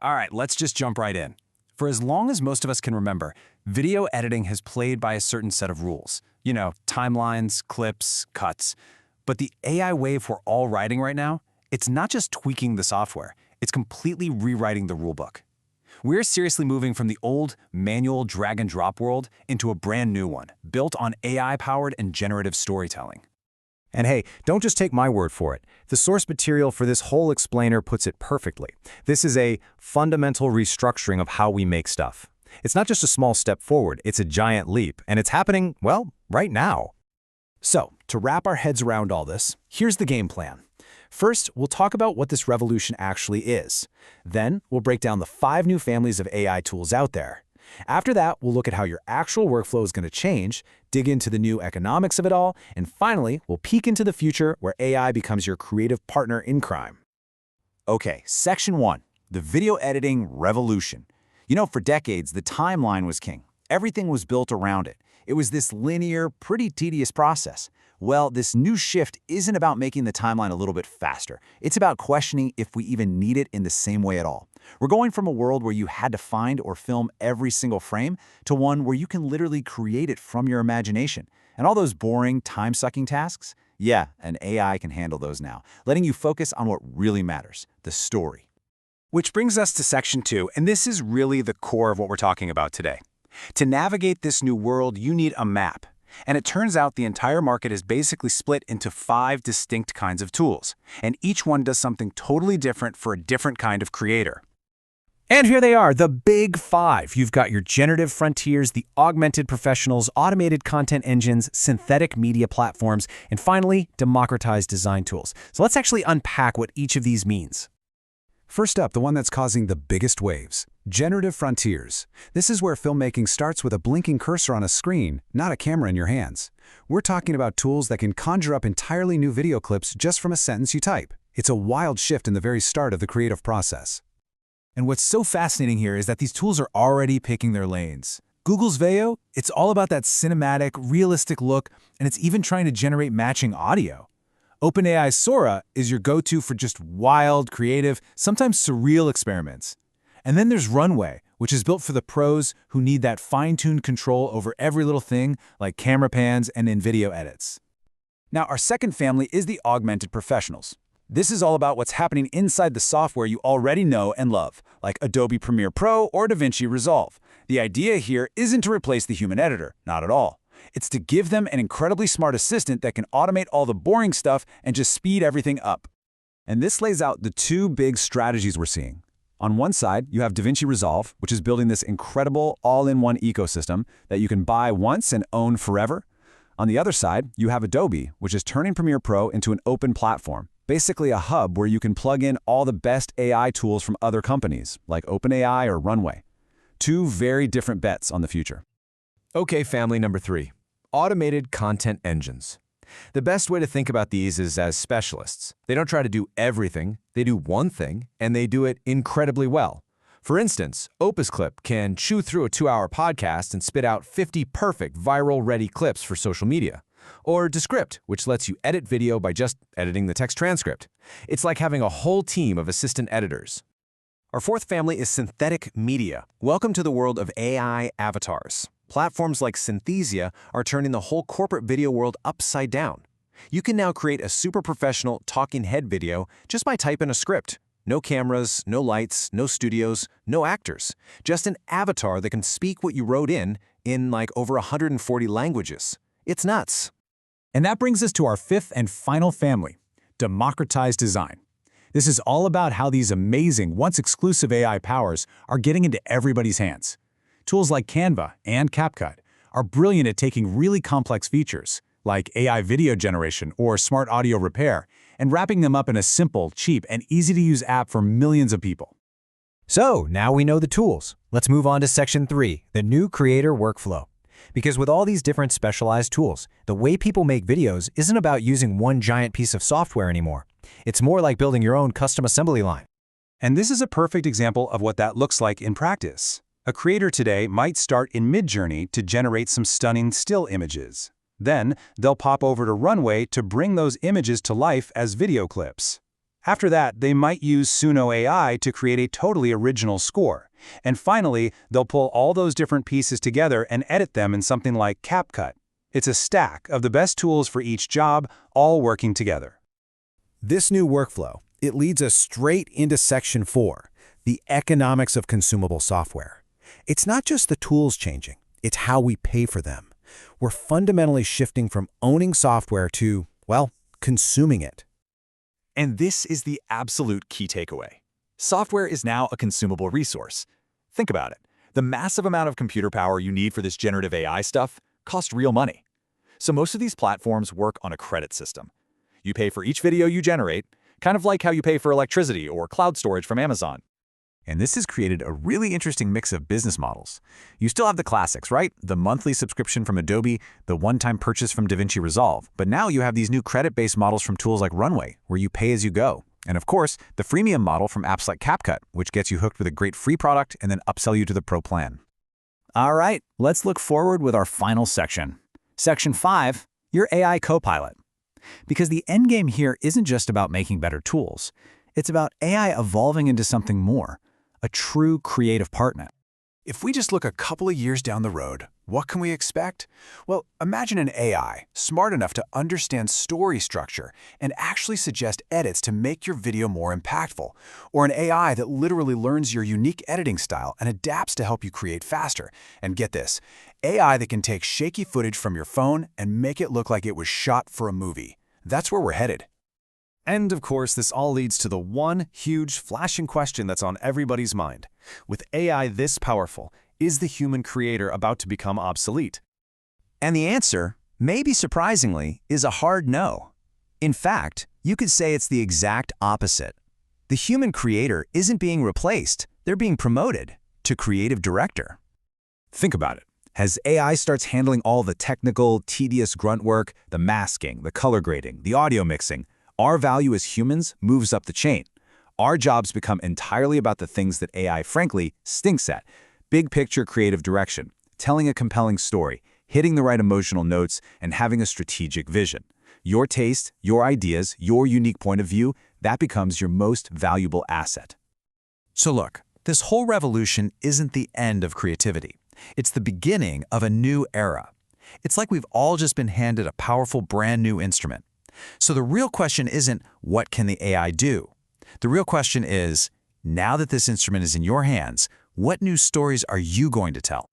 All right, let's just jump right in. For as long as most of us can remember, video editing has played by a certain set of rules. You know, timelines, clips, cuts. But the AI wave we're all riding right now, it's not just tweaking the software, it's completely rewriting the rulebook. We're seriously moving from the old, manual drag-and-drop world into a brand new one, built on AI-powered and generative storytelling. And hey, don't just take my word for it. The source material for this whole explainer puts it perfectly. This is a fundamental restructuring of how we make stuff. It's not just a small step forward, it's a giant leap, and it's happening, well, right now. So, to wrap our heads around all this, here's the game plan. First, we'll talk about what this revolution actually is. Then, we'll break down the 5 new families of AI tools out there. After that, we'll look at how your actual workflow is going to change, dig into the new economics of it all, and finally, we'll peek into the future where AI becomes your creative partner in crime. Okay, Section 1, the video editing revolution. You know, for decades, the timeline was king. Everything was built around it. It was this linear, pretty tedious process. Well, this new shift isn't about making the timeline a little bit faster. It's about questioning if we even need it in the same way at all. We're going from a world where you had to find or film every single frame to one where you can literally create it from your imagination. And all those boring, time-sucking tasks? Yeah, an AI can handle those now, letting you focus on what really matters, the story. Which brings us to Section 2, and this is really the core of what we're talking about today. To navigate this new world, you need a map. And it turns out the entire market is basically split into 5 distinct kinds of tools, and each one does something totally different for a different kind of creator. And here they are, the big 5. You've got your generative frontiers, the augmented professionals, automated content engines, synthetic media platforms, and finally, democratized design tools. So let's actually unpack what each of these means. First up, the one that's causing the biggest waves, generative frontiers. This is where filmmaking starts with a blinking cursor on a screen, not a camera in your hands. We're talking about tools that can conjure up entirely new video clips just from a sentence you type. It's a wild shift in the very start of the creative process. And what's so fascinating here is that these tools are already picking their lanes. Google's Veo, it's all about that cinematic, realistic look, and it's even trying to generate matching audio. OpenAI's Sora is your go-to for just wild, creative, sometimes surreal experiments. And then there's Runway, which is built for the pros who need that fine-tuned control over every little thing, like camera pans and in-video edits. Now, our second family is the augmented professionals. This is all about what's happening inside the software you already know and love, like Adobe Premiere Pro or DaVinci Resolve. The idea here isn't to replace the human editor, not at all. It's to give them an incredibly smart assistant that can automate all the boring stuff and just speed everything up. And this lays out the 2 big strategies we're seeing. On one side, you have DaVinci Resolve, which is building this incredible all-in-one ecosystem that you can buy once and own forever. On the other side, you have Adobe, which is turning Premiere Pro into an open platform, basically a hub where you can plug in all the best AI tools from other companies, like OpenAI or Runway. 2 very different bets on the future. Okay, family number 3, automated content engines. The best way to think about these is as specialists. They don't try to do everything, they do one thing, and they do it incredibly well. For instance, Opus Clip can chew through a 2-hour podcast and spit out 50 perfect viral-ready clips for social media. Or Descript, which lets you edit video by just editing the text transcript. It's like having a whole team of assistant editors. Our fourth family is synthetic media. Welcome to the world of AI avatars. Platforms like Synthesia are turning the whole corporate video world upside down. You can now create a super professional talking head video just by typing a script. No cameras, no lights, no studios, no actors. Just an avatar that can speak what you wrote in like over 140 languages. It's nuts. And that brings us to our 5th and final family, democratized design. This is all about how these amazing, once exclusive AI powers are getting into everybody's hands. Tools like Canva and CapCut are brilliant at taking really complex features, like AI video generation or smart audio repair, and wrapping them up in a simple, cheap, and easy-to-use app for millions of people. So, now we know the tools. Let's move on to Section 3, the new creator workflow. Because with all these different specialized tools, the way people make videos isn't about using one giant piece of software anymore. It's more like building your own custom assembly line. And this is a perfect example of what that looks like in practice. A creator today might start in Midjourney to generate some stunning still images. Then, they'll pop over to Runway to bring those images to life as video clips. After that, they might use Suno AI to create a totally original score. And finally, they'll pull all those different pieces together and edit them in something like CapCut. It's a stack of the best tools for each job, all working together. This new workflow, it leads us straight into Section 4, the economics of consumable software. It's not just the tools changing, it's how we pay for them. We're fundamentally shifting from owning software to, well, consuming it. And this is the absolute key takeaway. Software is now a consumable resource. Think about it. The massive amount of computer power you need for this generative AI stuff costs real money. So most of these platforms work on a credit system. You pay for each video you generate, kind of like how you pay for electricity or cloud storage from Amazon. And this has created a really interesting mix of business models. You still have the classics, right? The monthly subscription from Adobe, the one-time purchase from DaVinci Resolve. But now you have these new credit-based models from tools like Runway, where you pay as you go. And of course, the freemium model from apps like CapCut, which gets you hooked with a great free product and then upsell you to the pro plan. All right, let's look forward with our final section. Section 5, your AI Copilot. Because the end game here isn't just about making better tools. It's about AI evolving into something more, a true creative partner. If we just look a couple of years down the road, what can we expect? Well, imagine an AI smart enough to understand story structure and actually suggest edits to make your video more impactful, or an AI that literally learns your unique editing style and adapts to help you create faster. And get this, AI that can take shaky footage from your phone and make it look like it was shot for a movie. That's where we're headed. And of course, this all leads to the one huge flashing question that's on everybody's mind. With AI this powerful, is the human creator about to become obsolete? And the answer, maybe surprisingly, is a hard no. In fact, you could say it's the exact opposite. The human creator isn't being replaced, they're being promoted to creative director. Think about it. As AI starts handling all the technical, tedious grunt work, the masking, the color grading, the audio mixing, our value as humans moves up the chain. Our jobs become entirely about the things that AI, frankly, stinks at. Big picture creative direction, telling a compelling story, hitting the right emotional notes, and having a strategic vision. Your taste, your ideas, your unique point of view, that becomes your most valuable asset. So look, this whole revolution isn't the end of creativity. It's the beginning of a new era. It's like we've all just been handed a powerful brand new instrument. So the real question isn't, what can the AI do? The real question is, now that this instrument is in your hands, what new stories are you going to tell?